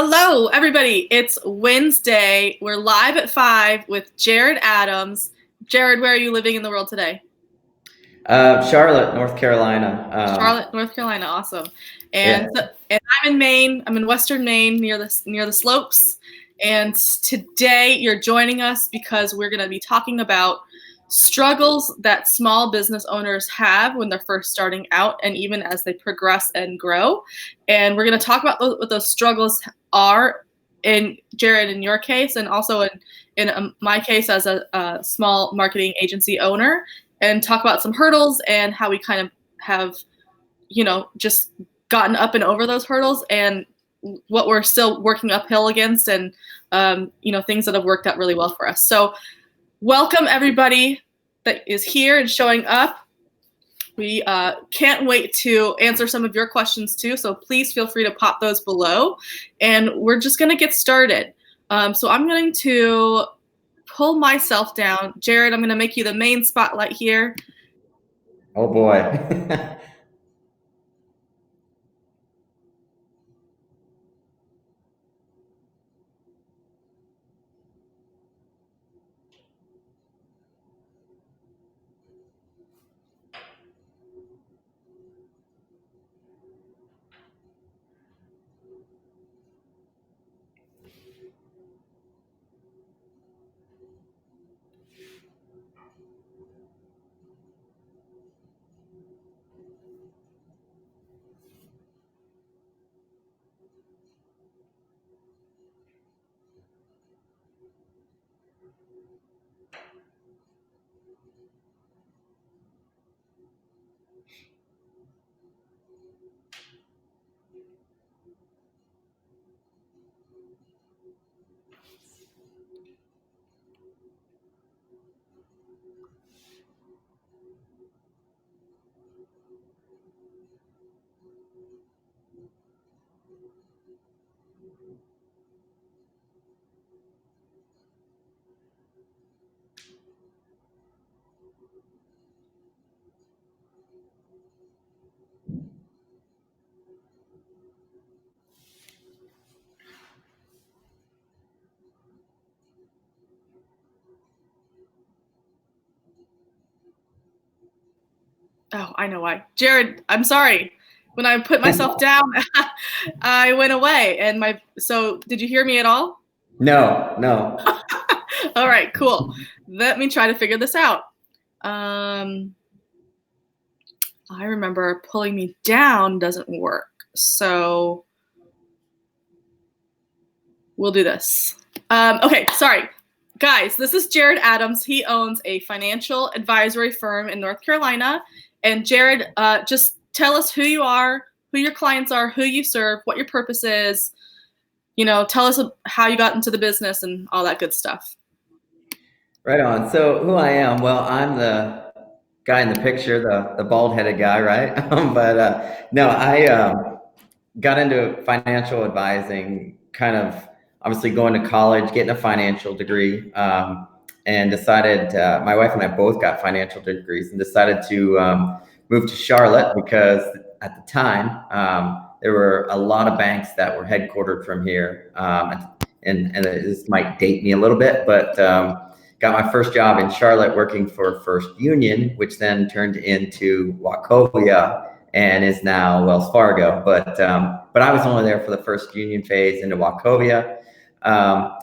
Hello, everybody. It's Wednesday. We're live at 5 with Jarrod Adams. Jarrod, where are you living in the world today? Charlotte, North Carolina. Charlotte, North Carolina. Awesome. Yeah. And I'm in Maine. I'm in Western Maine, near the slopes. And today you're joining us because we're going to be talking about struggles that small business owners have when they're first starting out, and even as they progress and grow. And we're going to talk about what those struggles are in Jarrod, in your case, and also in my case as a small marketing agency owner, and talk about some hurdles and how we kind of have, just gotten up and over those hurdles, and what we're still working uphill against, and things that have worked out really well for us. So welcome everybody that is here and showing up. We can't wait to answer some of your questions too, so please feel free to pop those below, and we're just going to get started. So I'm going to pull myself down. Jarrod, I'm going to make you the main spotlight here. Oh boy. Oh, I know why. Jarrod, I'm sorry. When I put myself down, I went away. So did you hear me at all? No. All right, cool. Let me try to figure this out. I remember pulling me down doesn't work. So we'll do this. Okay, sorry. Guys, this is Jarrod Adams. He owns a financial advisory firm in North Carolina. And Jarrod, just tell us who you are, who your clients are, who you serve, what your purpose is. Tell us how you got into the business and all that good stuff. Right on. So who I am? Well, I'm the guy in the picture, the bald-headed guy, right? But no, I got into financial advising, kind of obviously going to college, getting a financial degree, and decided, my wife and I both got financial degrees, and decided to move to Charlotte because at the time, there were a lot of banks that were headquartered from here. And this might date me a little bit, but got my first job in Charlotte working for First Union, which then turned into Wachovia and is now Wells Fargo. But I was only there for the First Union phase into Wachovia,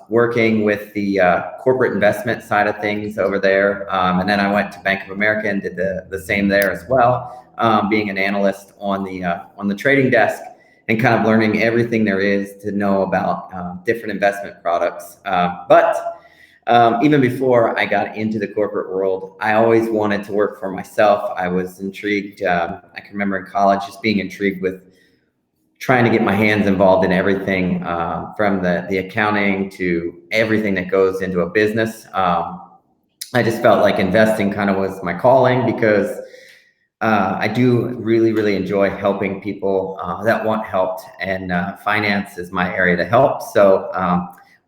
working with the corporate investment side of things over there. And then I went to Bank of America and did the same there as well, being an analyst on the trading desk, and kind of learning everything there is to know about different investment products. But even before I got into the corporate world, I always wanted to work for myself. I was intrigued. I can remember in college just being intrigued with trying to get my hands involved in everything, from the accounting to everything that goes into a business. I just felt like investing kind of was my calling, because I do really, really enjoy helping people that want helped, and finance is my area to help. So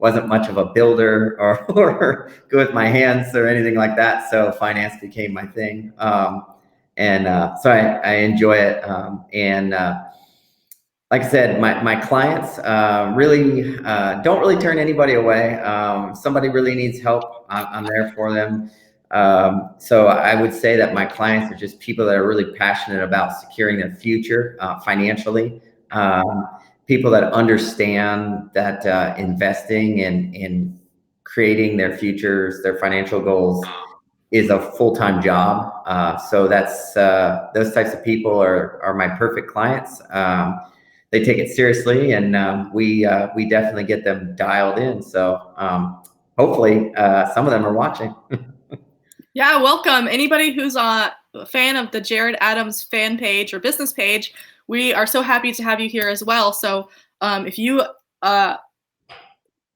wasn't much of a builder or good with my hands or anything like that. So finance became my thing. So I enjoy it. like I said, my clients really don't really turn anybody away. Somebody really needs help, I'm there for them. So I would say that my clients are just people that are really passionate about securing their future financially. Um, People that understand that investing in creating their futures, their financial goals, is a full-time job. So that's those types of people are my perfect clients. They take it seriously, and we definitely get them dialed in. So hopefully, some of them are watching. Yeah, welcome. Anybody who's a fan of the Jarrod Adams fan page or business page, we are so happy to have you here as well. So if you uh,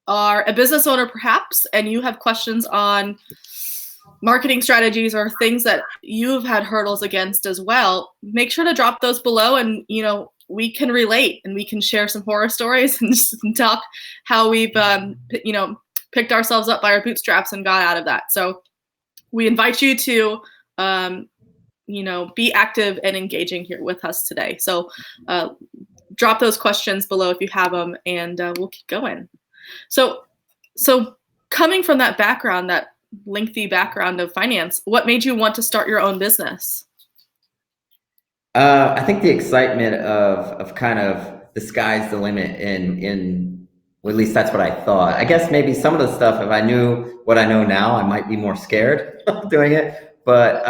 are a business owner perhaps and you have questions on marketing strategies or things that you've had hurdles against as well, make sure to drop those below, and we can relate and we can share some horror stories and just talk how we've picked ourselves up by our bootstraps and got out of that. So we invite you to be active and engaging here with us today. So drop those questions below if you have them, and we'll keep going. So coming from that background, that lengthy background of finance, what made you want to start your own business? I think the excitement of kind of the sky's the limit well, at least that's what I thought. I guess maybe some of the stuff, if I knew what I know now, I might be more scared of doing it. But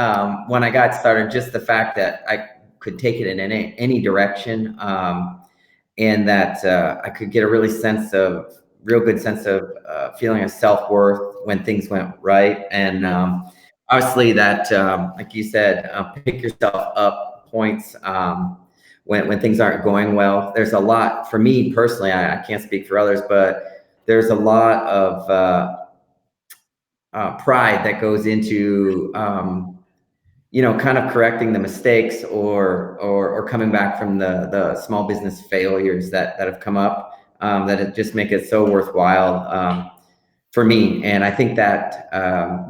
when I got started, just the fact that I could take it in any direction, and that I could get a real good sense of feeling of self-worth when things went right. And obviously that, like you said, pick yourself up points when things aren't going well. There's a lot, for me personally, I can't speak for others, but there's a lot of pride that goes into kind of correcting the mistakes or coming back from the small business failures that have come up, that it just make it so worthwhile for me. And I think that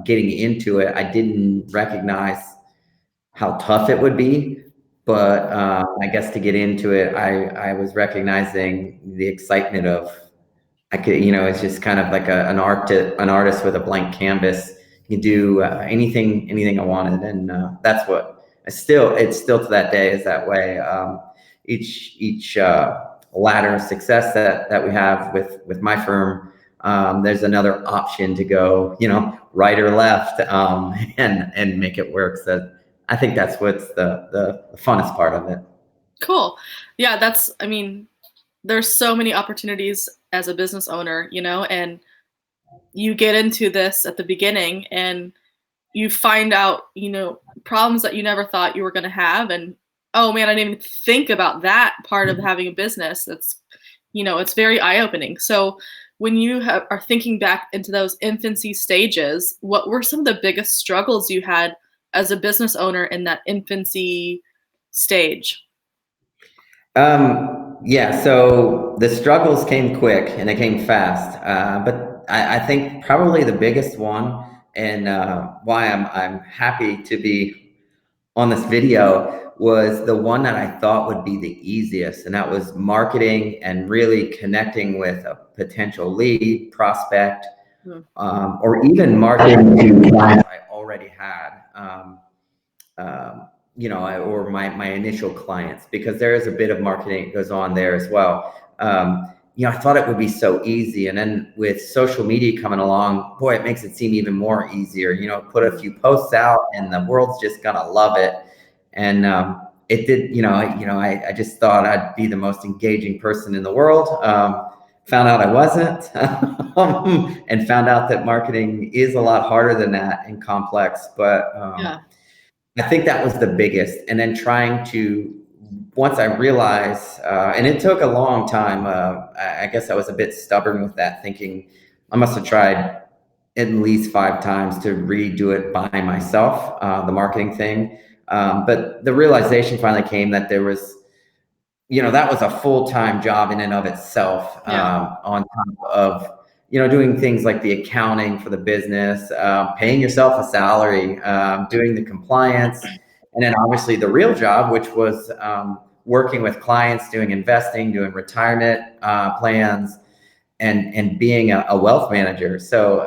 getting into it, I didn't recognize how tough it would be, but I guess to get into it, I was recognizing the excitement of, I could, it's just kind of like an artist with a blank canvas. You can do anything I wanted, and that's what it's still to that day is that way. Each ladder of success that we have with my firm, there's another option to go, right or left, and make it work. So I think that's what's the funnest part of it. Cool. Yeah, there's so many opportunities as a business owner, and you get into this at the beginning and you find out, problems that you never thought you were going to have. And, oh man, I didn't even think about that part of having a business. That's, it's very eye-opening. So when you are thinking back into those infancy stages, what were some of the biggest struggles you had as a business owner in that infancy stage? Yeah, so the struggles came quick and they came fast. But I think probably the biggest one, and why I'm happy to be on this video, was the one that I thought would be the easiest, and that was marketing and really connecting with a potential lead, prospect, or even marketing to clients I already had. Or my initial clients, because there is a bit of marketing that goes on there as well. I thought it would be so easy. And then with social media coming along, boy, it makes it seem even more easier. Put a few posts out and the world's just gonna love it. And it did, I just thought I'd be the most engaging person in the world. Found out I wasn't, and found out that marketing is a lot harder than that and complex. But Yeah. I think that was the biggest. And then trying to, once I realized, and it took a long time, I guess I was a bit stubborn with that, thinking I must have tried at least 5 times to redo it by myself, the marketing thing. But the realization finally came that there was, that was a full-time job in and of itself, on top of, doing things like the accounting for the business, paying yourself a salary, doing the compliance, and then obviously the real job, which was working with clients, doing investing, doing retirement plans, and being a wealth manager. So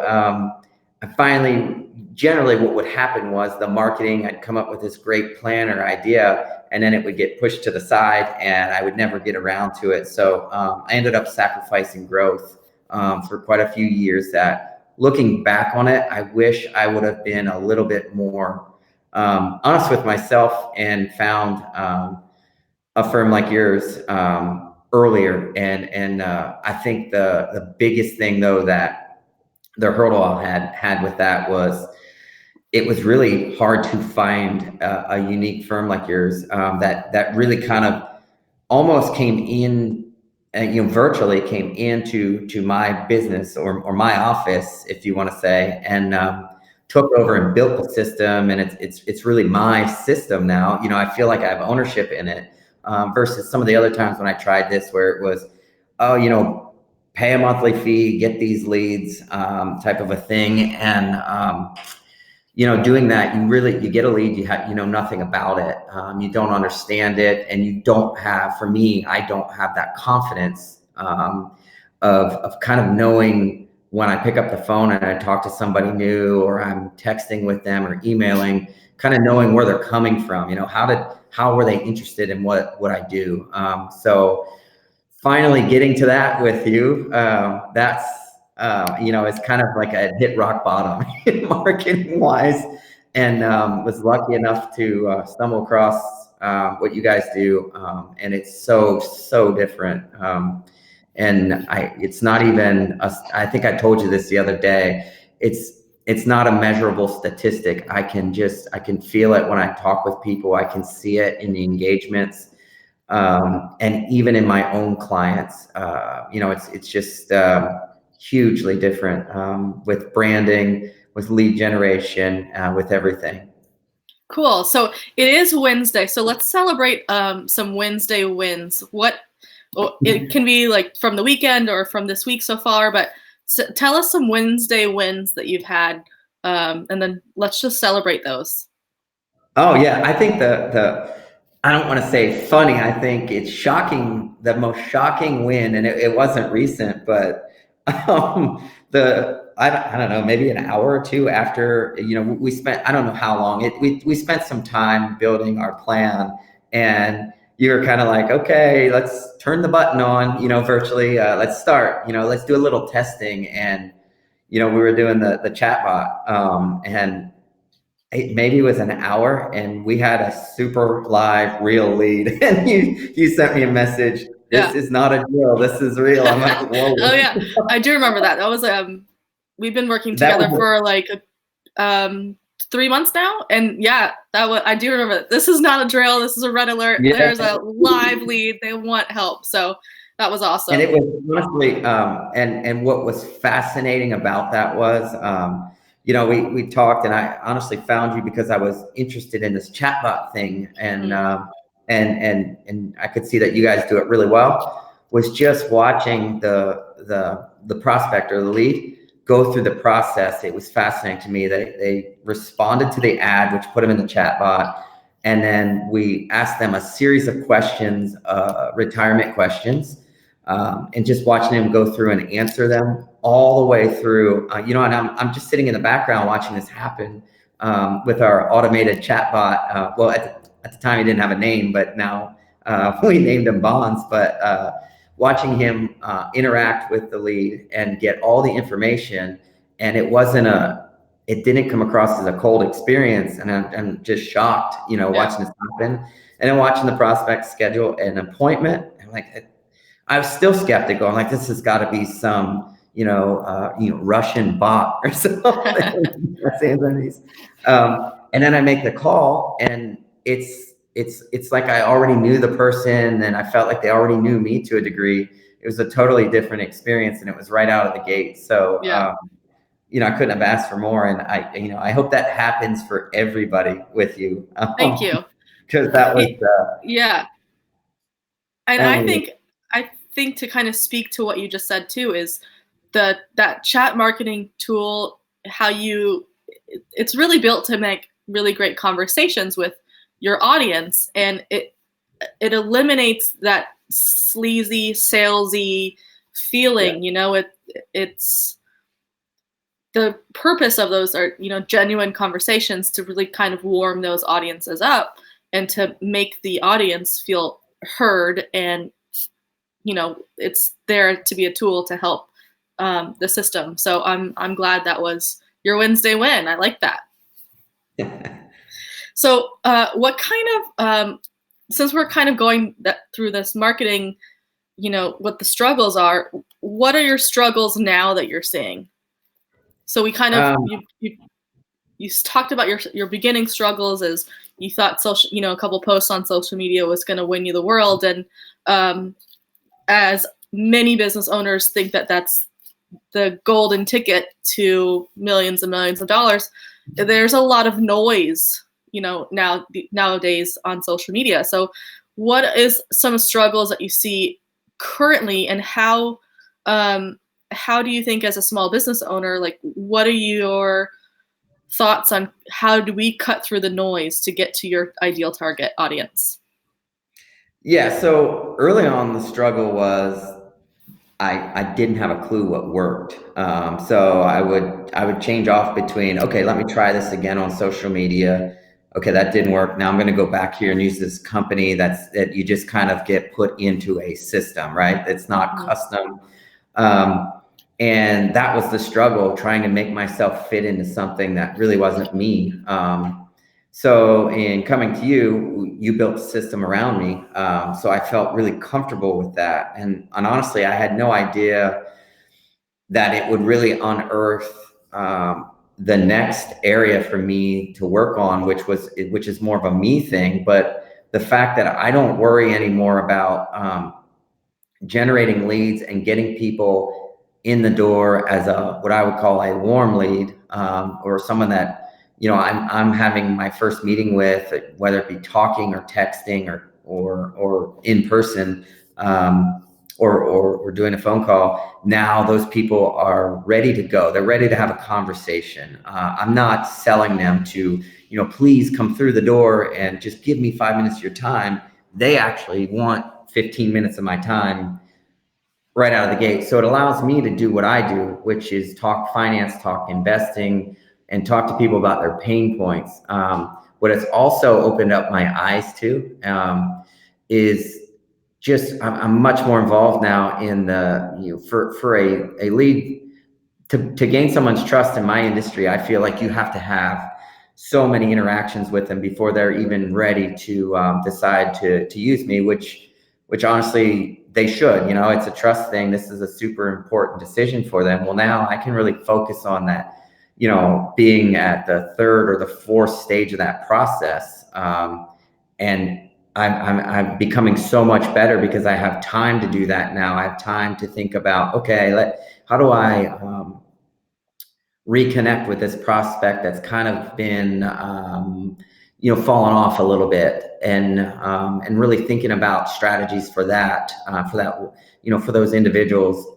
I finally, generally what would happen was the marketing, I'd come up with this great plan or idea, and then it would get pushed to the side and I would never get around to it. So I ended up sacrificing growth for quite a few years that, looking back on it, I wish I would have been a little bit more honest with myself and found a firm like yours earlier. And I think the biggest thing though, that the hurdle I had with that was, it was really hard to find a unique firm like yours that really kind of almost came in, virtually came into my business or my office, if you want to say, and took over and built the system. And it's really my system now. I feel like I have ownership in it, versus some of the other times when I tried this, where it was, oh, pay a monthly fee, get these leads, type of a thing. And doing that, you get a lead, you know nothing about it, you don't understand it, and you don't have, for me, I don't have that confidence of kind of knowing when I pick up the phone and I talk to somebody new, or I'm texting with them or emailing, kind of knowing where they're coming from. How were they interested in what I do? So finally getting to that with you, that's it's kind of like I hit rock bottom marketing wise, and was lucky enough to stumble across what you guys do, and it's so different. And it's not even I think I told you this the other day. It's not a measurable statistic. I can feel it when I talk with people. I can see it in the engagements. And even in my own clients, it's just hugely different, with branding, with lead generation, with everything. Cool. So it is Wednesday. So let's celebrate some Wednesday wins. It can be like from the weekend or from this week so far, but tell us some Wednesday wins that you've had, and then let's just celebrate those. Oh yeah, I think I don't want to say funny. I think it's shocking. The most shocking win, and it wasn't recent, but I don't know, maybe an hour or two after, we spent, I don't know how long we spent some time building our plan, and you were kind of like, okay, let's turn the button on, virtually, let's start, let's do a little testing. And we were doing the chat bot, and maybe it was an hour, and we had a super live real lead. And you sent me a message. This is not a drill. This is real. I'm like, whoa. Oh yeah, I do remember that. That was we've been working together for like 3 months now, and yeah, I do remember that. This is not a drill. This is a red alert. Yeah. There's a live lead. They want help. So that was awesome. And it was honestly, and what was fascinating about that was, we talked, and I honestly found you because I was interested in this chatbot thing, and and I could see that you guys do it really well. Was just watching the prospect or the lead go through the process. It was fascinating to me. They responded to the ad, which put them in the chatbot, and then we asked them a series of questions, retirement questions, and just watching them go through and answer them all the way through. And I'm just sitting in the background watching this happen, with our automated chatbot. Well, at the time he didn't have a name, but now we named him Bonds. But watching him interact with the lead and get all the information, and it didn't come across as a cold experience. And I'm just shocked, watching this happen, and then watching the prospect schedule an appointment. I'm like, I was still skeptical. I'm like, this has got to be some, Russian bot or something. And then I make the call, and it's like I already knew the person, and I felt like they already knew me to a degree. It was a totally different experience, and it was right out of the gate. So, I couldn't have asked for more. And I hope that happens for everybody with you. Thank you. Because that was, yeah. And I think to kind of speak to what you just said too, is that chat marketing tool, it's really built to make really great conversations with your audience. And it eliminates that sleazy, salesy feeling. It's the purpose of those are, genuine conversations to really kind of warm those audiences up and to make the audience feel heard. And, it's there to be a tool to help the system. So I'm glad that was your Wednesday win. I like that. So what kind of, since we're kind of going through this marketing, what the struggles are, what are your struggles now that you're seeing? So we kind of, you talked about your beginning struggles as you thought a couple posts on social media was going to win you the world. And as many business owners think that that's the golden ticket to millions and millions of dollars, there's a lot of noise, nowadays on social media. So what is some struggles that you see currently, and how do you think, as a small business owner, like, what are your thoughts on how do we cut through the noise to get to your ideal target audience? Yeah, so early on, the struggle was I didn't have a clue what worked. So I would change off between, okay, let me try this again on social media. Okay, that didn't work. Now I'm going to go back here and use this company that you just kind of get put into a system, right? It's not custom. And that was the struggle, trying to make myself fit into something that really wasn't me. So in coming to you, you built a system around me. So I felt really comfortable with that. And honestly, I had no idea that it would really unearth the next area for me to work on, which is more of a me thing. But the fact that I don't worry anymore about generating leads and getting people in the door as what I would call a warm lead, or someone that, I'm having my first meeting with, whether it be talking or texting or in person, or doing a phone call. Now those people are ready to go. They're ready to have a conversation. I'm not selling them to, please come through the door and just give me 5 minutes of your time. They actually want 15 minutes of my time right out of the gate. So it allows me to do what I do, which is talk finance, talk investing, and talk to people about their pain points. What it's also opened up my eyes to is just I'm much more involved now in the for a lead to gain someone's trust in my industry. I feel like you have to have so many interactions with them before they're even ready to decide to use me, which honestly they should. It's a trust thing. This is a super important decision for them. Well, now I can really focus on that, being at the third or the fourth stage of that process. And I'm becoming so much better because I have time to do that now. I have time to think about, okay, how do I reconnect with this prospect that's kind of been fallen off a little bit, and really thinking about strategies for that, for those individuals,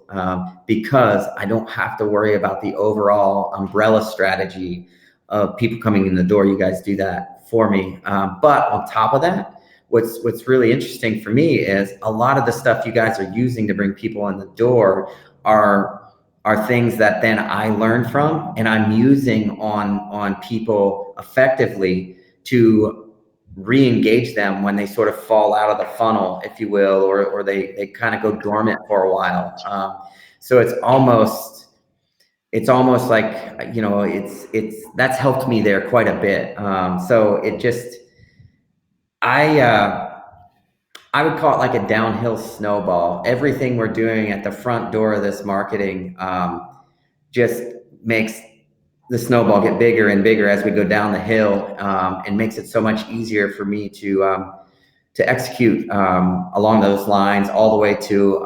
because I don't have to worry about the overall umbrella strategy of people coming in the door. You guys do that for me. But on top of that, what's really interesting for me is a lot of the stuff you guys are using to bring people in the door are things that then I learned from, and I'm using on people effectively to re-engage them when they sort of fall out of the funnel, if you will, or they kind of go dormant for a while. So it's almost like, it's that's helped me there quite a bit. So it just, I would call it like a downhill snowball. Everything we're doing at the front door of this marketing just makes the snowball get bigger and bigger as we go down the hill, and makes it so much easier for me to execute along those lines, all the way to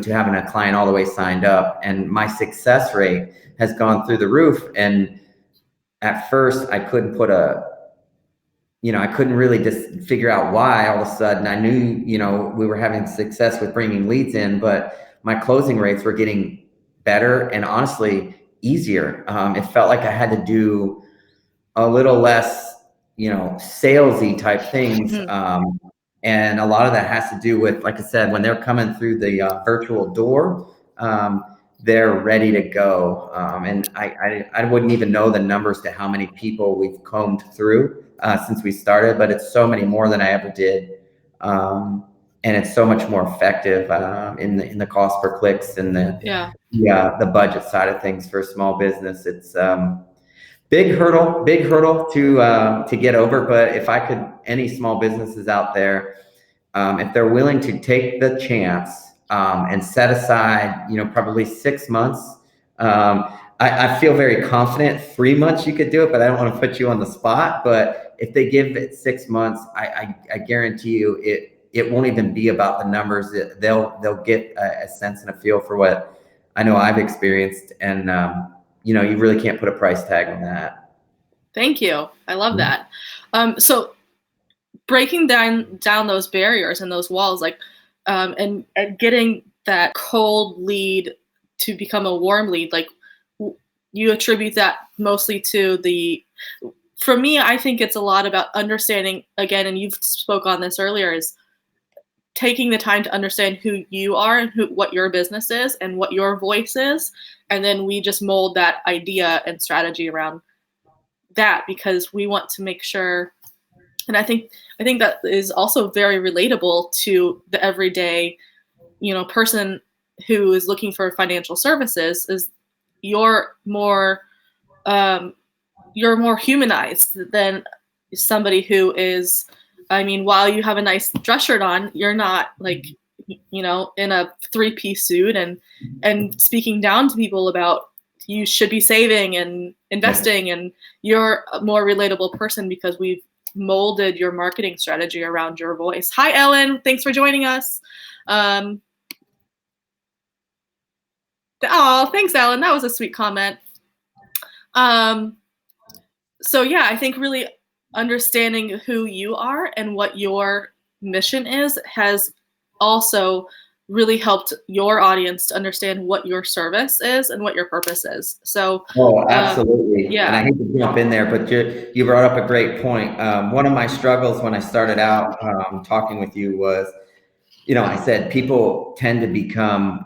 having a client all the way signed up. And my success rate has gone through the roof. And at first I couldn't I couldn't really just figure out why. All of a sudden I knew, we were having success with bringing leads in, but my closing rates were getting better and honestly easier. It felt like I had to do a little less, salesy type things, And a lot of that has to do with, like I said, when they're coming through the virtual door, they're ready to go. And I wouldn't even know the numbers to how many people we've combed through since we started, but it's so many more than I ever did. And it's so much more effective in the cost per clicks and the budget side of things for a small business. It's big hurdle to get over. But if I could, any small businesses out there, if they're willing to take the chance and set aside, probably 6 months. I feel very confident 3 months you could do it, but I don't want to put you on the spot. But if they give it 6 months, I guarantee you it won't even be about the numbers. They'll get a sense and a feel for what I know I've experienced, and you really can't put a price tag on that. Thank you. I love that. So breaking down those barriers and those walls, like, and getting that cold lead to become a warm lead, like, you attribute that mostly to for me, I think it's a lot about understanding, again, and you've spoke on this earlier, is taking the time to understand who you are and what your business is and what your voice is. And then we just mold that idea and strategy around that, because we want to make sure. And I think that is also very relatable to the everyday, person who is looking for financial services. Is you're more humanized than somebody who is. I mean, while you have a nice dress shirt on, you're not like, in a 3-piece suit and speaking down to people about you should be saving and investing, and you're a more relatable person because we've molded your marketing strategy around your voice. Hi, Ellen. Thanks for joining us. Oh, thanks, Ellen. That was a sweet comment. So yeah, I think really understanding who you are and what your mission is has also really helped your audience to understand what your service is and what your purpose is. So, absolutely. And I hate to jump in there, but you brought up a great point. One of my struggles when I started out talking with you was, I said people tend to become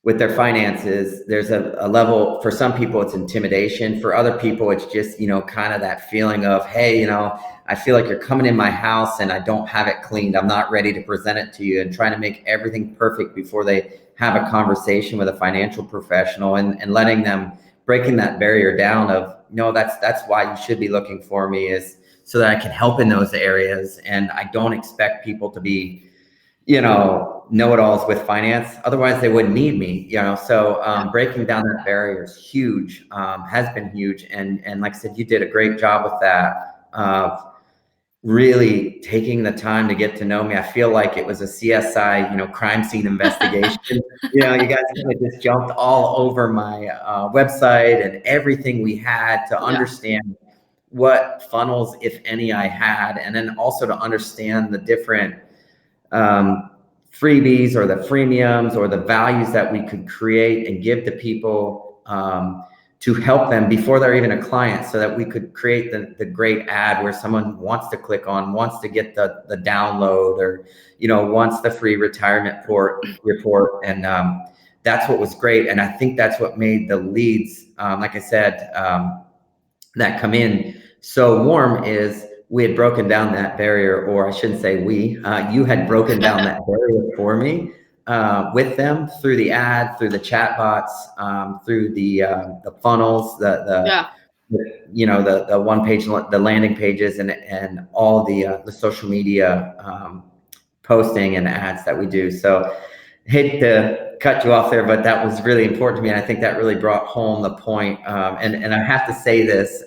with their finances, there's a level, for some people it's intimidation. For other people, it's just, kind of that feeling of, hey, I feel like you're coming in my house and I don't have it cleaned. I'm not ready to present it to you, and trying to make everything perfect before they have a conversation with a financial professional, and letting them, breaking that barrier down of, no, that's why you should be looking for me, is so that I can help in those areas. And I don't expect people to be, know-it-alls with finance. Otherwise they wouldn't need me, so breaking down that barrier is huge, has been huge. And like I said, you did a great job with that, really taking the time to get to know me. I feel like it was a CSI, crime scene investigation. You guys kind of just jumped all over my website and everything we had to understand what funnels, if any, I had, and then also to understand the different freebies or the freemiums or the values that we could create and give to people to help them before they're even a client, so that we could create the great ad where someone wants to click on, wants to get the download, or wants the free retirement report. And that's what was great. And I think that's what made the leads, like I said, that come in so warm, is we had broken down that barrier, or I shouldn't say you had broken down that barrier for me with them through the ad, through the chat bots, through the funnels, the one page, the landing pages, and all the social media posting and ads that we do. So hate to cut you off there, but that was really important to me. And I think that really brought home the point. And I have to say this,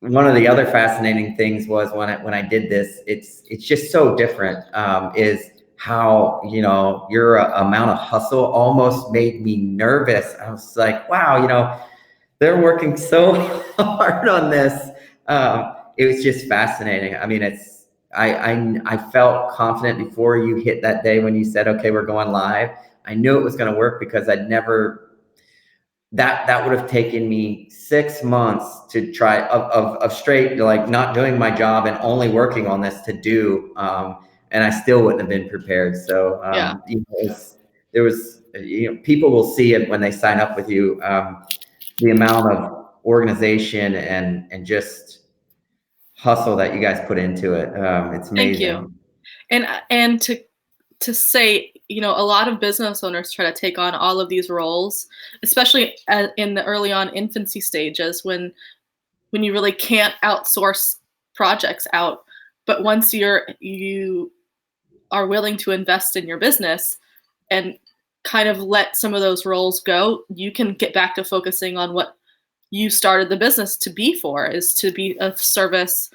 one of the other fascinating things was when I did this, it's just so different, is how, your amount of hustle almost made me nervous. I was like, wow, they're working so hard on this. It was just fascinating. I mean, I felt confident before you hit that day when you said, okay, we're going live. I knew it was going to work because I'd never that would have taken me 6 months to try of straight, like not doing my job and only working on this to do, and I still wouldn't have been prepared. So Yeah. people will see it when they sign up with you, the amount of organization and just hustle that you guys put into it. It's Thank you. amazing. And to say, a lot of business owners try to take on all of these roles, especially in the early on infancy stages when you really can't outsource projects out. But once you are willing to invest in your business and kind of let some of those roles go, you can get back to focusing on what you started the business to be for, is to be of service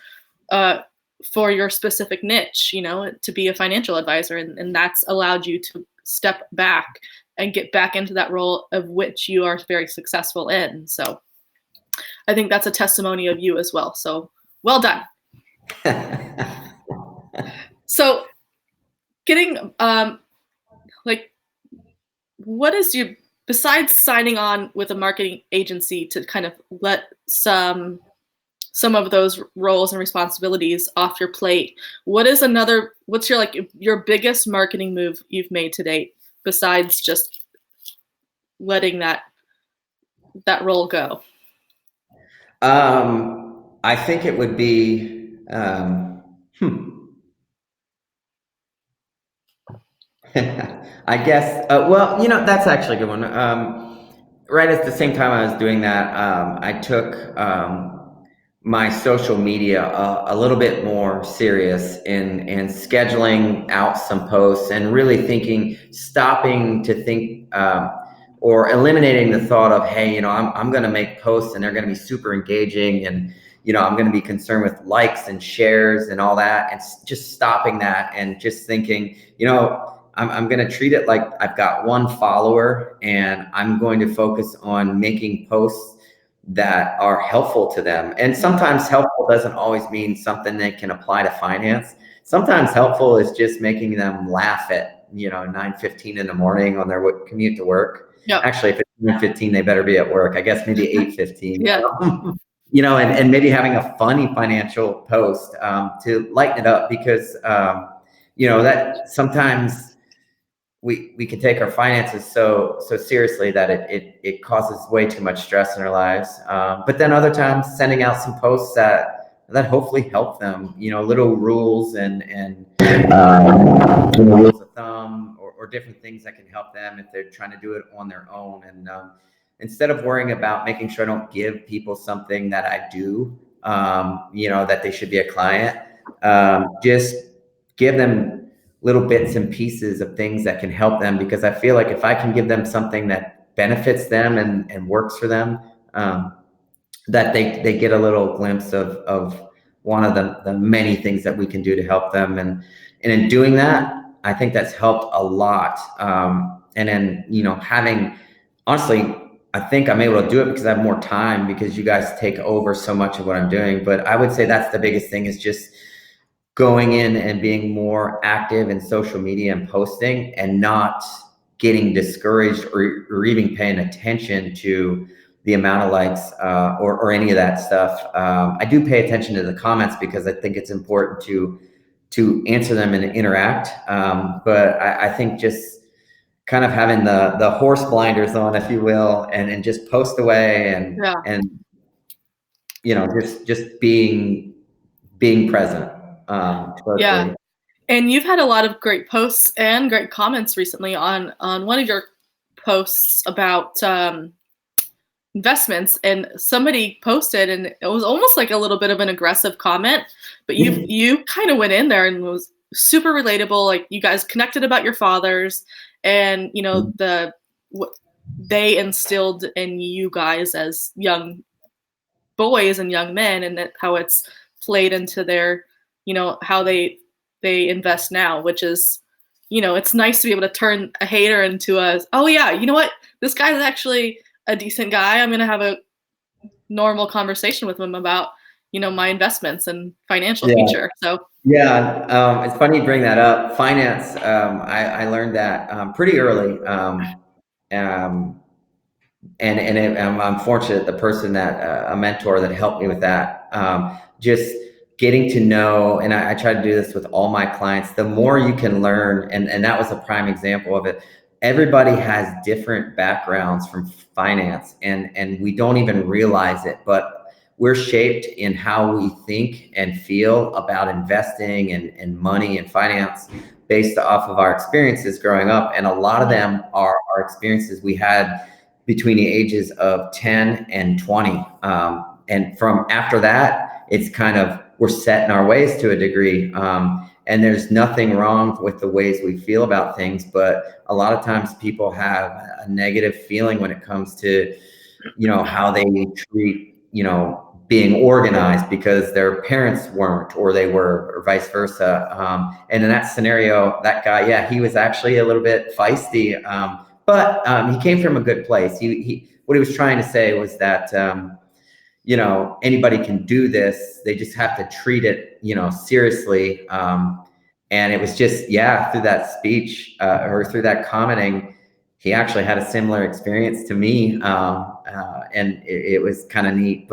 for your specific niche, to be a financial advisor. And that's allowed you to step back and get back into that role of which you are very successful in. So I think that's a testimony of you as well. So well done. So getting like, what is your, besides signing on with a marketing agency to kind of let some of those roles and responsibilities off your plate, what's your biggest marketing move you've made to date, besides just letting that role go? I think it would be, I guess, well, that's actually a good one. Right at the same time I was doing that, I took my social media a little bit more serious in scheduling out some posts and really stopping to think, or eliminating the thought of, hey, I'm going to make posts and they're going to be super engaging, and I'm going to be concerned with likes and shares and all that, and just stopping that and just thinking, I'm going to treat it like I've got one follower, and I'm going to focus on making posts that are helpful to them. And sometimes helpful doesn't always mean something that can apply to finance. Sometimes helpful is just making them laugh at 9:15 in the morning on their commute to work. Yep. Actually, if it's 9:15, they better be at work. I guess maybe 8:15. Yeah. And maybe having a funny financial post to lighten it up, because that sometimes we can take our finances so seriously that it causes way too much stress in our lives. But then other times, sending out some posts that hopefully help them, little rules and rules of thumb, or different things that can help them if they're trying to do it on their own. And instead of worrying about making sure I don't give people something that I do, that they should be a client, just give them little bits and pieces of things that can help them, because I feel like if I can give them something that benefits them and works for them, that they get a little glimpse of one of the many things that we can do to help them. And in doing that, I think that's helped a lot. And then, honestly, I think I'm able to do it because I have more time, because you guys take over so much of what I'm doing. But I would say that's the biggest thing, is just going in and being more active in social media and posting, and not getting discouraged or even paying attention to the amount of likes or any of that stuff. I do pay attention to the comments, because I think it's important to answer them and interact. But I think just kind of having the horse blinders on, if you will, and just post away and just being present. Yeah. And you've had a lot of great posts and great comments recently on one of your posts about investments, and somebody posted, and it was almost like a little bit of an aggressive comment, but you kind of went in there and was super relatable. Like, you guys connected about your fathers, and what they instilled in you guys as young boys and young men, and that how it's played into their, how they invest now, which is, it's nice to be able to turn a hater into oh yeah, you know what, this guy's actually a decent guy. I'm going to have a normal conversation with him about, my investments and financial future. So yeah, it's funny you bring that up. Finance, I learned that pretty early. I'm fortunate the person that a mentor that helped me with that, just getting to know, and I try to do this with all my clients, the more you can learn, and that was a prime example of it. Everybody has different backgrounds from finance, and we don't even realize it, but we're shaped in how we think and feel about investing and money and finance based off of our experiences growing up. And a lot of them are our experiences we had between the ages of 10 and 20. And from after that, it's kind of, we're set in our ways to a degree. And there's nothing wrong with the ways we feel about things, but a lot of times people have a negative feeling when it comes to, how they treat, being organized because their parents weren't, or they were, or vice versa. And in that scenario, that guy, yeah, he was actually a little bit feisty, but he came from a good place. What he was trying to say was that, anybody can do this. They just have to treat it, seriously. And it was just, yeah, through that speech, or through that commenting, he actually had a similar experience to me. And it was kind of neat,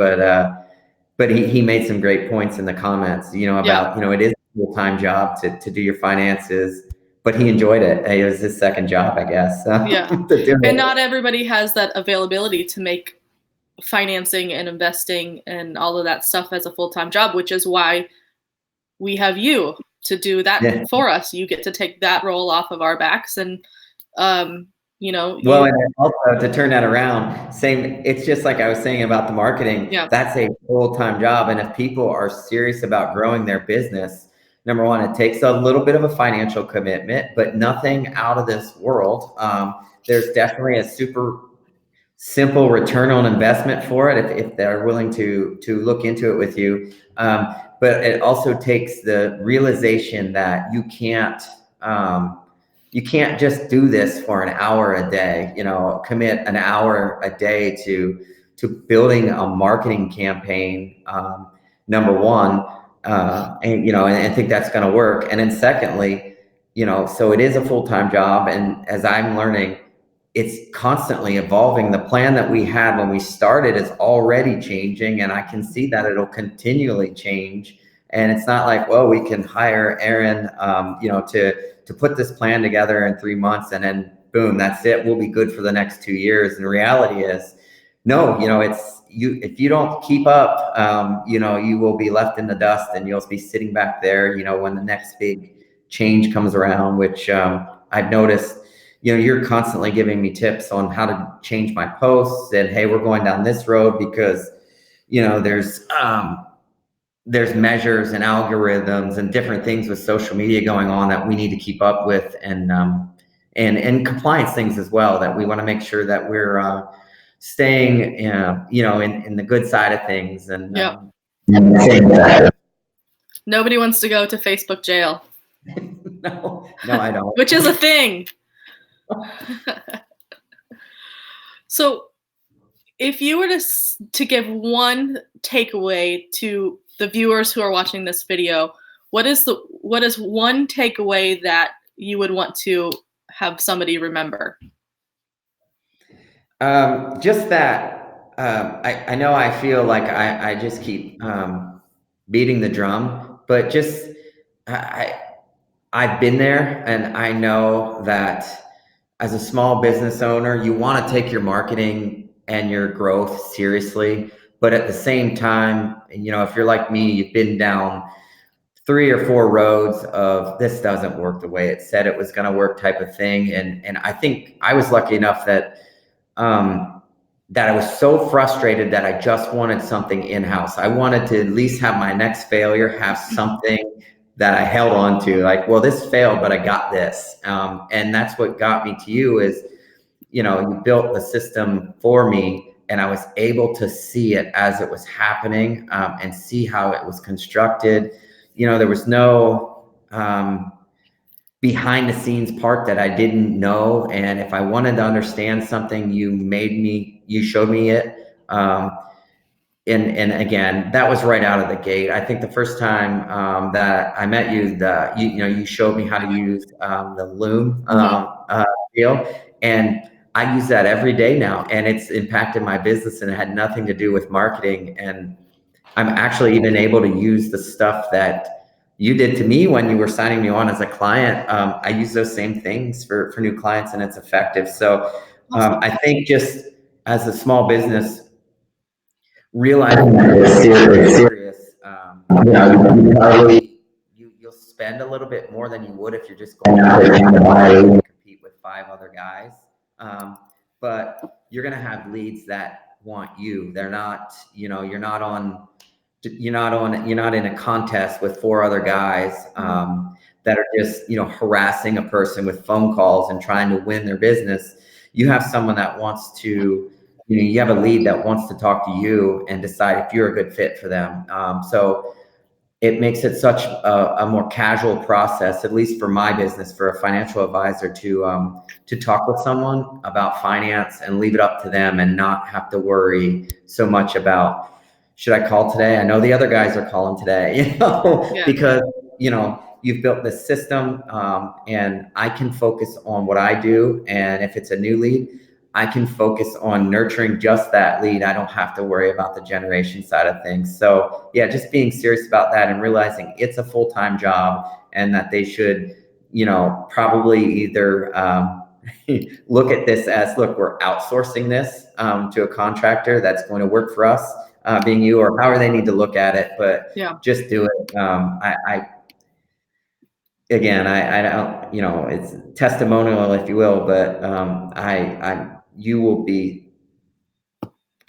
but he made some great points in the comments, about, it is a full-time job to do your finances, but he enjoyed it. It was his second job, I guess. Yeah. To do And it. not everybody has that availability to make financing and investing and all of that stuff as a full-time job, which is why we have you to do that Yeah. for us. You get to take that role off of our backs, and Well, and also to turn that around, it's just like I was saying about the marketing, yeah, that's a full-time job. And if people are serious about growing their business, number one, it takes a little bit of a financial commitment, but nothing out of this world. There's definitely a super simple return on investment for it if they're willing to look into it with you. But it also takes the realization that you can't just do this for an hour a day, commit an hour a day to building a marketing campaign, number one, and think that's going to work. And then secondly, so it is a full-time job. And as I'm learning, it's constantly evolving. The plan that we had when we started is already changing, and I can see that it'll continually change. And it's not like, well, we can hire Aaron, to put this plan together in 3 months, and then boom, that's it. We'll be good for the next 2 years. And the reality is, no, it's you. If you don't keep up, you will be left in the dust, and you'll be sitting back there, when the next big change comes around, which I've noticed. You're constantly giving me tips on how to change my posts, and hey, we're going down this road because, there's measures and algorithms and different things with social media going on that we need to keep up with, and compliance things as well, that we want to make sure that we're staying, in the good side of things. And nobody wants to go to Facebook jail. No, I don't. Which is a thing. So if you were to give one takeaway to the viewers who are watching this video, what is one takeaway that you would want to have somebody remember? Just that, I know I feel like I just keep beating the drum, but just I've been there, and I know that as a small business owner, you want to take your marketing and your growth seriously. But at the same time, if you're like me, you've been down 3 or 4 roads of this doesn't work the way it said it was going to work type of thing. And I think I was lucky enough that I was so frustrated that I just wanted something in-house. I wanted to at least have my next failure have something that I held on to, like, well, this failed, but I got this. And that's what got me to you is, you built the system for me, and I was able to see it as it was happening, and see how it was constructed. There was no behind the scenes part that I didn't know. And if I wanted to understand something, you showed me it. And again, that was right out of the gate. I think the first time that I met you, you showed me how to use the Loom deal, and I use that every day now, and it's impacted my business, and it had nothing to do with marketing. And I'm actually even able to use the stuff that you did to me when you were signing me on as a client. I use those same things for new clients, and it's effective. So Awesome. I think just as a small business, realizing that it's serious, you probably you'll spend a little bit more than you would if you're just going out there trying to buy and compete with 5 other guys. But you're going to have leads that want you. They're not, you're not in a contest with 4 other guys that are just, harassing a person with phone calls and trying to win their business. You have someone that wants to, you have a lead that wants to talk to you and decide if you're a good fit for them. So it makes it such a more casual process, at least for my business, for a financial advisor to talk with someone about finance and leave it up to them and not have to worry so much about, should I call today? I know the other guys are calling today, because, you've built this system, and I can focus on what I do. And if it's a new lead, I can focus on nurturing just that lead. I don't have to worry about the generation side of things. So yeah, just being serious about that and realizing it's a full-time job, and that they should, probably either look at this as, look, we're outsourcing this to a contractor that's going to work for us, being you, or however they need to look at it, but just do it. Again, I don't, it's testimonial, if you will, but you will be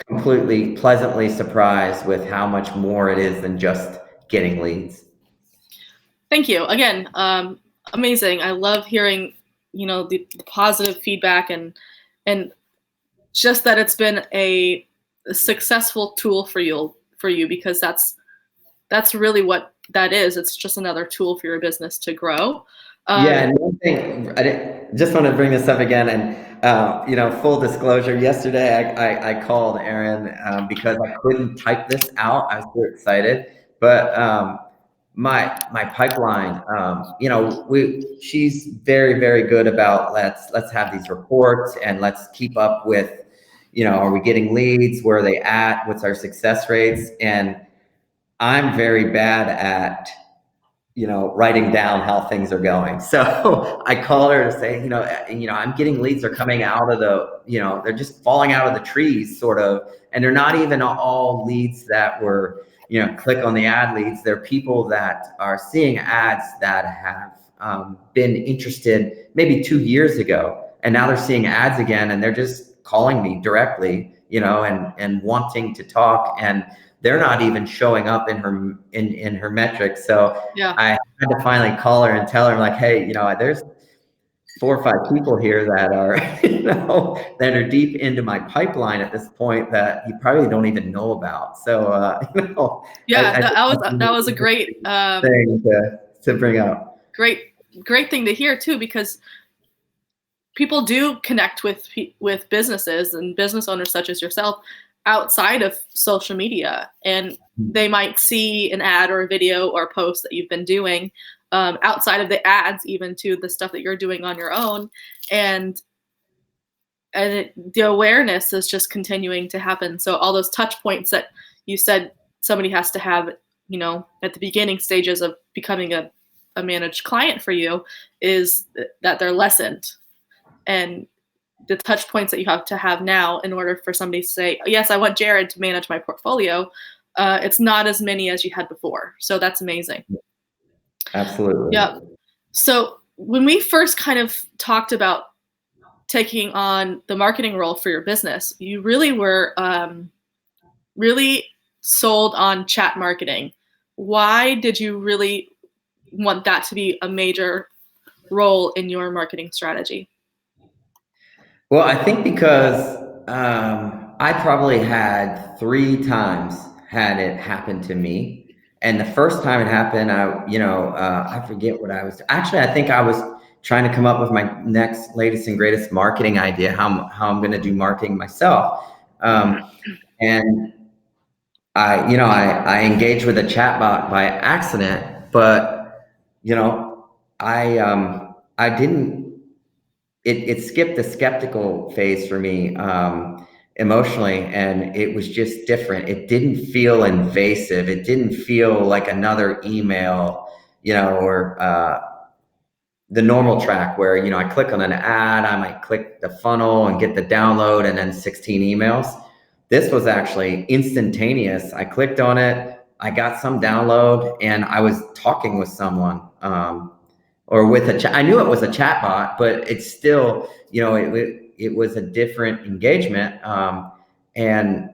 completely pleasantly surprised with how much more it is than just getting leads. Thank you. Again, amazing. I love hearing, the positive feedback and just that it's been a successful tool for you because that's really what that is. It's just another tool for your business to grow. Yeah, and one thing, just want to bring this up again, and full disclosure, yesterday I called Erin because I couldn't type this out. I was so excited, but my pipeline, she's very, very good about let's have these reports and let's keep up with, are we getting leads? Where are they at? What's our success rates? And I'm very bad at, writing down how things are going. So I called her to say, I'm getting leads are coming out of they're just falling out of the trees, sort of, and they're not even all leads that were, click on the ad leads. They're people that are seeing ads that have been interested maybe 2 years ago, and now they're seeing ads again, and they're just calling me directly, and wanting to talk, and they're not even showing up in her metrics. So yeah. I had to finally call her and tell her, like, hey, there's 4 or 5 people here that are, that are deep into my pipeline at this point that you probably don't even know about. So, yeah, that was a great thing to bring up. Great thing to hear too, because people do connect with businesses and business owners such as yourself outside of social media, and they might see an ad or a video or a post that you've been doing outside of the ads, even to the stuff that you're doing on your own, and the awareness is just continuing to happen. So all those touch points that you said somebody has to have, at the beginning stages of becoming a managed client for you, is that they're lessened. And the touch points that you have to have now in order for somebody to say, yes, I want Jarrod to manage my portfolio, it's not as many as you had before. So that's amazing. Absolutely. Yeah. So when we first kind of talked about taking on the marketing role for your business, you really were really sold on chat marketing. Why did you really want that to be a major role in your marketing strategy? Well, I think because I probably had 3 times had it happen to me, and the first time it happened, I forget what I was. Actually, I think I was trying to come up with my next, latest, and greatest marketing idea, how I'm going to do marketing myself, and I engaged with a chatbot by accident, but I didn't. it skipped the skeptical phase for me, emotionally, and it was just different. It didn't feel invasive. It didn't feel like another email, or the normal track where, I click on an ad, I might click the funnel and get the download and then 16 emails. This was actually instantaneous. I clicked on it, I got some download, and I was talking with someone, or with a chat. I knew it was a chat bot, but it's still, it was a different engagement. And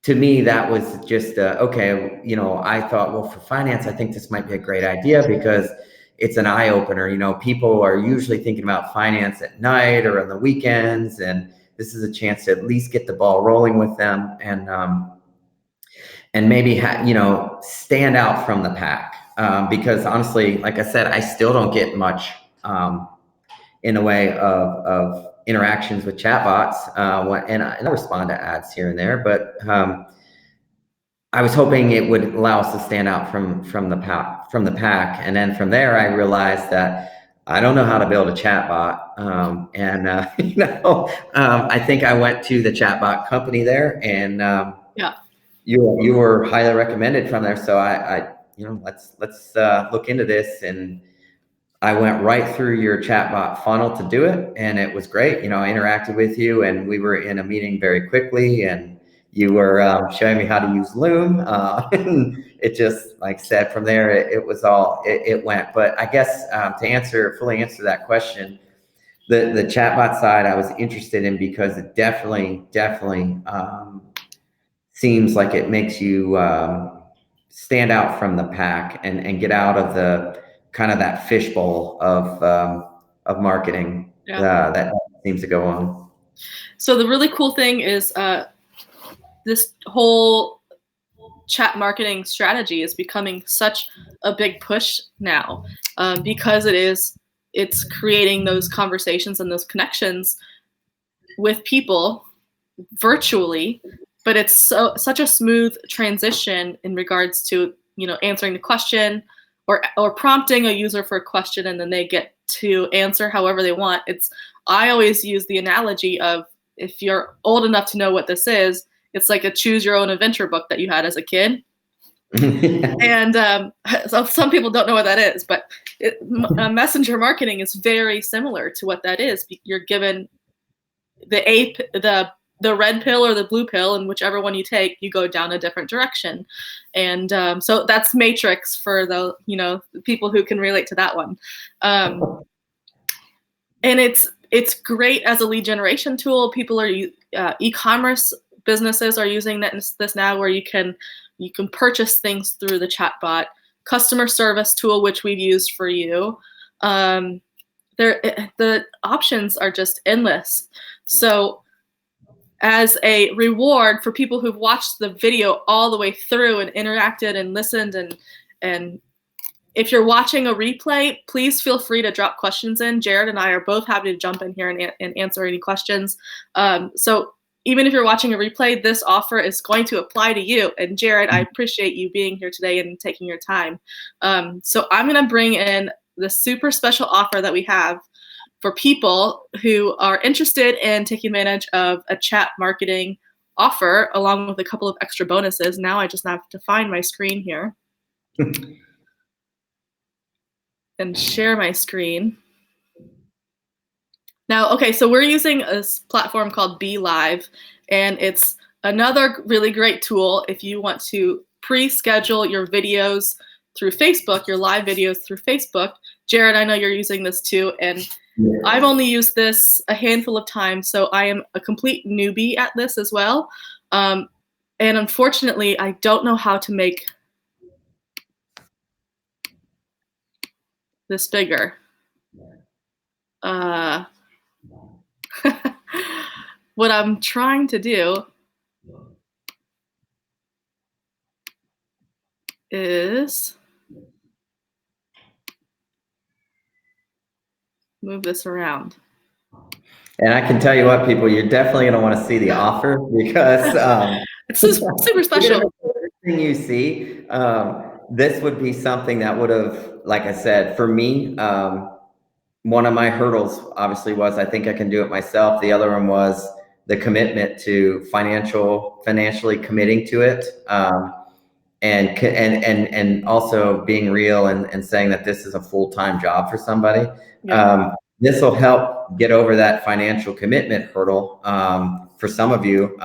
to me, that was just okay. I thought, well, for finance, I think this might be a great idea because it's an eye opener. People are usually thinking about finance at night or on the weekends, and this is a chance to at least get the ball rolling with them, and maybe stand out from the pack. Because honestly, like I said, I still don't get much in the way of interactions with chatbots, and I respond to ads here and there, but I was hoping it would allow us to stand out from the pack, and then from there, I realized that I don't know how to build a chatbot, and I think I went to the chatbot company there, and Yeah. you were highly recommended from there, so I let's look into this, and I went right through your chatbot funnel to do it, and it was great. I interacted with you, and we were in a meeting very quickly, and you were showing me how to use Loom. And it just, like I said, from there, it was all, it went. But I guess to fully answer that question, the chatbot side I was interested in because it definitely seems like it makes you stand out from the pack, and get out of the kind of that fishbowl of marketing that seems to go on. So the really cool thing is this whole chat marketing strategy is becoming such a big push now, because it's creating those conversations and those connections with people virtually, but it's such a smooth transition in regards to answering the question, or prompting a user for a question, and then they get to answer however they want. I always use the analogy of, if you're old enough to know what this is, it's like a choose your own adventure book that you had as a kid. And so some people don't know what that is, but messenger marketing is very similar to what that is. You're given the red pill or the blue pill, and whichever one you take, you go down a different direction. And so that's Matrix for the people who can relate to that one. And it's great as a lead generation tool. People are e-commerce businesses are using this now, where you can purchase things through the chatbot. Customer service tool, which we've used for you. The options are just endless. So as a reward for people who've watched the video all the way through and interacted and listened, and if you're watching a replay, please feel free to drop questions in. Jarrod and I are both happy to jump in here and answer any questions. So even if you're watching a replay, this offer is going to apply to you. And Jarrod, I appreciate you being here today and taking your time. So I'm going to bring in the super special offer that we have for people who are interested in taking advantage of a chat marketing offer, along with a couple of extra bonuses. Now I just have to find my screen here and share my screen. Now, okay, so we're using a platform called Be Live, and it's another really great tool if you want to pre-schedule your videos through Facebook, your live videos through Facebook. Jarrod, I know you're using this too, and I've only used this a handful of times, so I am a complete newbie at this as well. And unfortunately, I don't know how to make this bigger. What I'm trying to do is move this around. And I can tell you what, people, you're definitely going to want to see the offer, because it's super special. Everything you see, this would be something that would have, like I said, for me, one of my hurdles obviously was, I think I can do it myself. The other one was the commitment to financially committing to it. And also being real and saying that this is a full-time job for somebody. Yeah. This will help get over that financial commitment hurdle for some of you,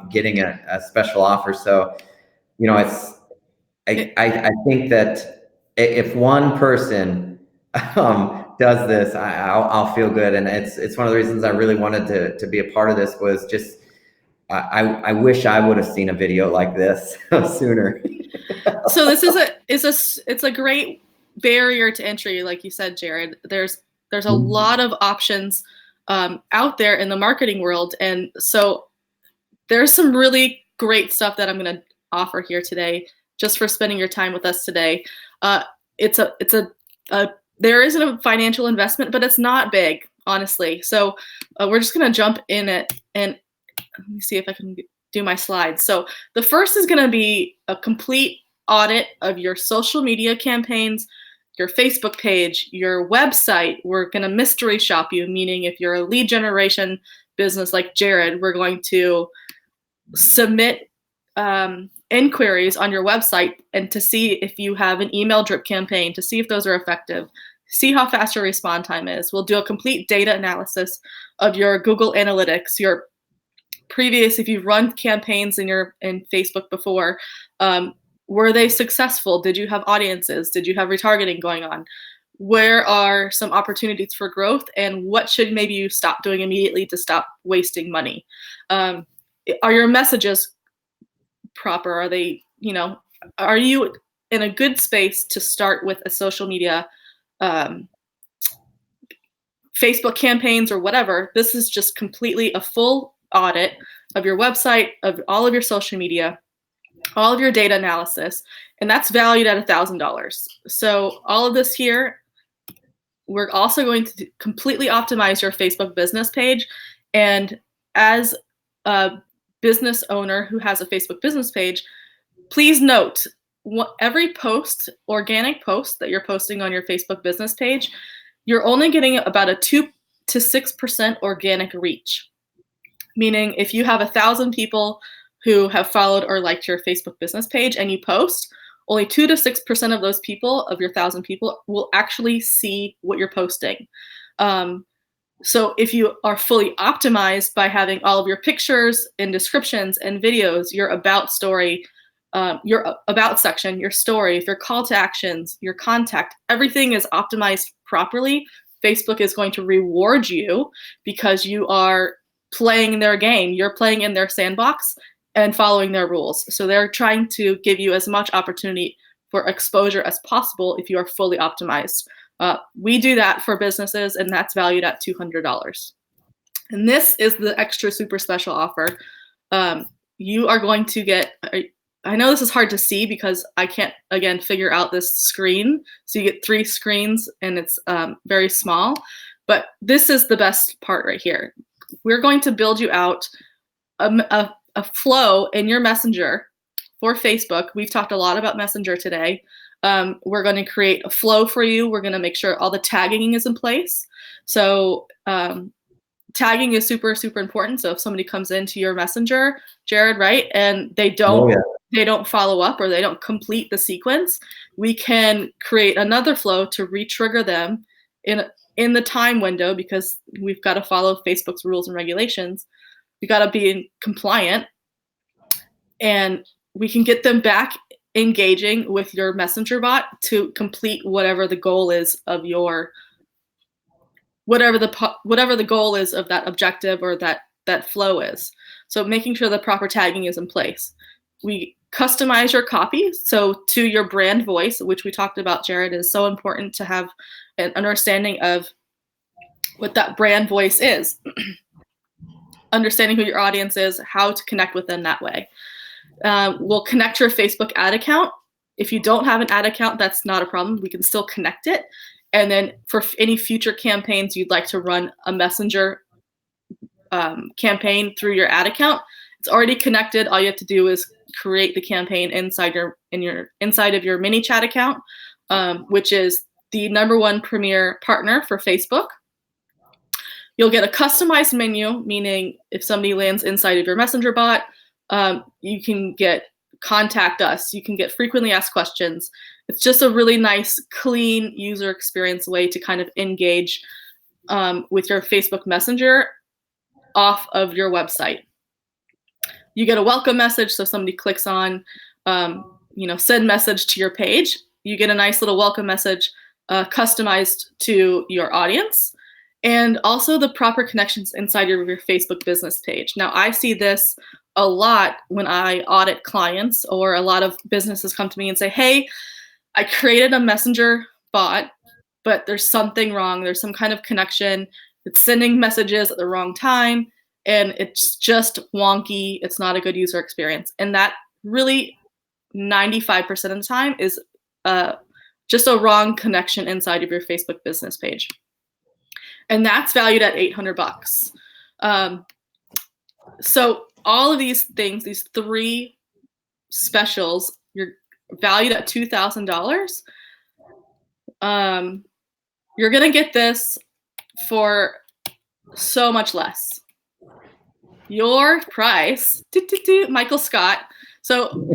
getting a special offer. So, I think that if one person does this, I'll feel good. And it's one of the reasons I really wanted to be a part of this, was just, I wish I would have seen a video like this sooner. So this it's a great barrier to entry, like you said, Jarrod. There's a lot of options out there in the marketing world, and so there's some really great stuff that I'm going to offer here today, just for spending your time with us today. There isn't a financial investment, but it's not big, honestly. So we're just going to jump in it, and let me see if I can do my slides. So the first is going to be a complete audit of your social media campaigns, your Facebook page, your website. We're going to mystery shop you, meaning if you're a lead generation business like Jarrod, we're going to submit inquiries on your website and to see if you have an email drip campaign, to see if those are effective, see how fast your response time is. We'll do a complete data analysis of your Google Analytics, your previous, if you've run campaigns in Facebook before, were they successful? Did you have audiences? Did you have retargeting going on? Where are some opportunities for growth, and what should maybe you stop doing immediately to stop wasting money? Are your messages proper? Are they, are you in a good space to start with a social media, Facebook campaigns or whatever? This is just completely a full audit of your website, of all of your social media, all of your data analysis, and that's valued at $1,000. So all of this here, we're also going to completely optimize your Facebook business page. And as a business owner who has a Facebook business page, please note, every post, organic post that you're posting on your Facebook business page, you're only getting about a 2 to 6% organic reach. Meaning if you have 1,000 people who have followed or liked your Facebook business page and you post, only 2 to 6% of those people, of your 1,000 people, will actually see what you're posting. So if you are fully optimized by having all of your pictures and descriptions and videos, your about story, your about section, your story, your call to actions, your contact, everything is optimized properly, Facebook is going to reward you because you are playing their game. You're playing in their sandbox and following their rules. So they're trying to give you as much opportunity for exposure as possible if you are fully optimized. We do that for businesses, and that's valued at $200. And this is the extra super special offer. You are going to get, I know this is hard to see because I can't, again, figure out this screen. So you get 3 screens and it's very small, but this is the best part right here. We're going to build you out a flow in your Messenger for Facebook. We've talked a lot about Messenger today. We're going to create a flow for you. We're going to make sure all the tagging is in place. So tagging is super, super important. So if somebody comes into your Messenger, Jarrod, right, and they don't follow up or they don't complete the sequence, we can create another flow to re-trigger them in the time window, because we've got to follow Facebook's rules and regulations. We got to be compliant, and we can get them back engaging with your Messenger bot to complete whatever the goal is of your, whatever the goal is of that objective or that flow is. So making sure the proper tagging is in place. We customize your copy so to your brand voice, which we talked about, Jarrod, is so important to have an understanding of what that brand voice is. Understanding who your audience is, how to connect with them that way. We'll connect your Facebook ad account. If you don't have an ad account, that's not a problem. We can still connect it. And then for any future campaigns you'd like to run a Messenger campaign through your ad account, it's already connected. All you have to do is create the campaign inside of your mini chat account, which is the #1 premier partner for Facebook. You'll get a customized menu, meaning if somebody lands inside of your messenger bot, you can get contact us. You can get frequently asked questions. It's just a really nice, clean user experience way to kind of engage with your Facebook Messenger off of your website. You get a welcome message, so if somebody clicks on, send message to your page, you get a nice little welcome message customized to your audience, and also the proper connections inside your Facebook business page. Now, I see this a lot when I audit clients, or a lot of businesses come to me and say, hey, I created a messenger bot, but there's something wrong. There's some kind of connection. It's sending messages at the wrong time, and it's just wonky. It's not a good user experience. And that really 95% of the time is just a wrong connection inside of your Facebook business page. And that's valued at $800. So all of these things, these 3 specials, you're valued at $2,000. You're going to get this for so much less. Your price, Michael Scott. So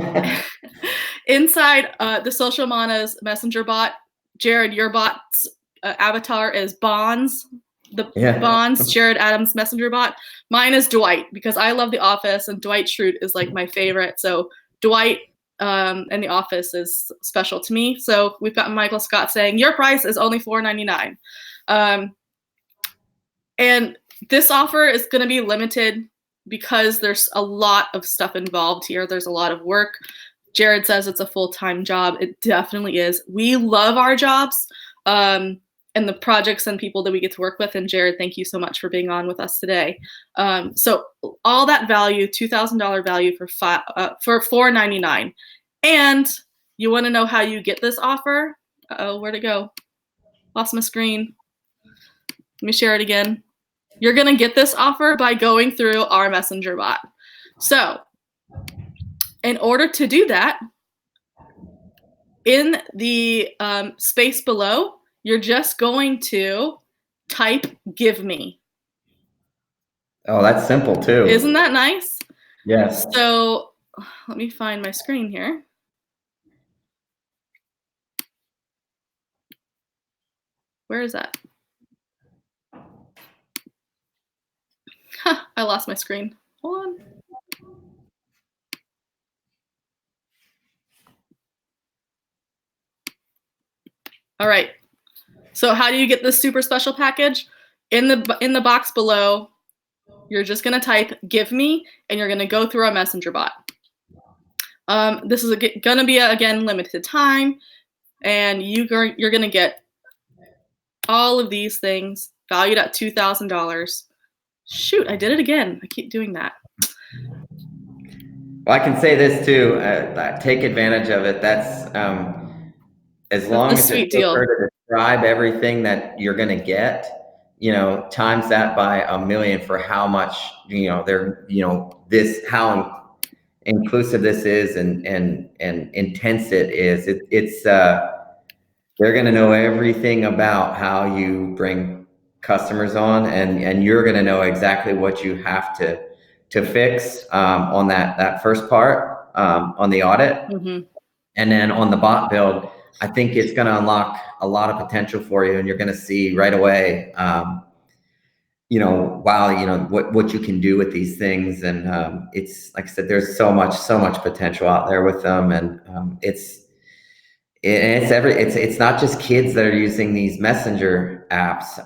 inside the Social Mana's messenger bot, Jarrod, your bot's avatar is Bonds. Bonds, Jarrod Adams messenger bot. Mine is Dwight, because I love The Office, and Dwight Schrute is like my favorite. So Dwight and The Office is special to me. So we've got Michael Scott saying your price is only $4.99. And this offer is going to be limited because there's a lot of stuff involved here. There's a lot of work. Jarrod says it's a full-time job. It definitely is. We love our jobs and the projects and people that we get to work with. And Jarrod, thank you so much for being on with us today. So all that value, $2,000 value for $4.99. And you want to know how you get this offer? Uh-oh, where'd it go? Lost my screen. Let me share it again. You're going to get this offer by going through our messenger bot. So in order to do that, in the space below, you're just going to type "give me." Oh, that's simple too. Isn't that nice? Yes. So let me find my screen here. Where is that? I lost my screen. Hold on. All right. So how do you get this super special package? In the box below, you're just going to type "give me," and you're going to go through our messenger bot. This is going to be, again, limited time, and you're going to get all of these things valued at $2,000. Shoot, I did it again. I keep doing that. Well, I can say this too. Take advantage of it. That's as long as it's to describe everything that you're going to get, times that by 1,000,000 for how much, how inclusive this is and intense it is. It's they're going to know everything about how you bring customers on, and you're going to know exactly what you have to fix on that first part on the audit. Mm-hmm. And then on the bot build, I think it's going to unlock a lot of potential for you, and you're going to see right away, what you can do with these things. And it's like I said, there's so much potential out there with them, and it's not just kids that are using these messenger apps.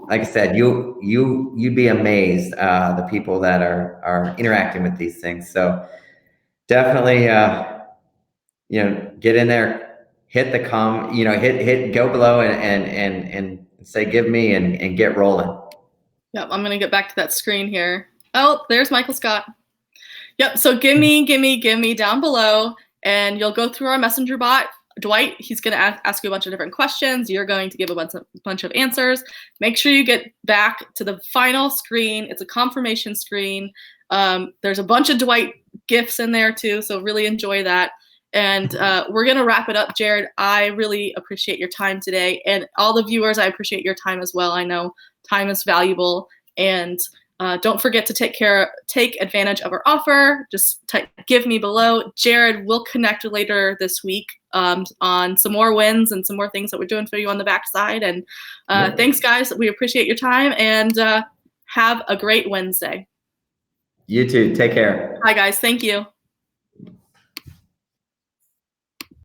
Like I said, you'd be amazed the people that are interacting with these things. So definitely, get in there, hit hit go below and say "give me" and get rolling. Yep, I'm gonna get back to that screen here. Oh, there's Michael Scott. Yep. So give me down below, and you'll go through our messenger bot. Dwight, he's going to ask you a bunch of different questions. You're going to give a bunch of answers. Make sure you get back to the final screen. It's a confirmation screen. There's a bunch of Dwight GIFs in there too, so really enjoy that. And we're going to wrap it up. Jarrod, I really appreciate your time today. And all the viewers, I appreciate your time as well. I know time is valuable. And don't forget to take advantage of our offer. Just type "give me" below. Jarrod, we'll connect later this week on some more wins and some more things that we're doing for you on the backside. And thanks, guys. We appreciate your time, and have a great Wednesday. You too. Take care. Bye, guys. Thank you.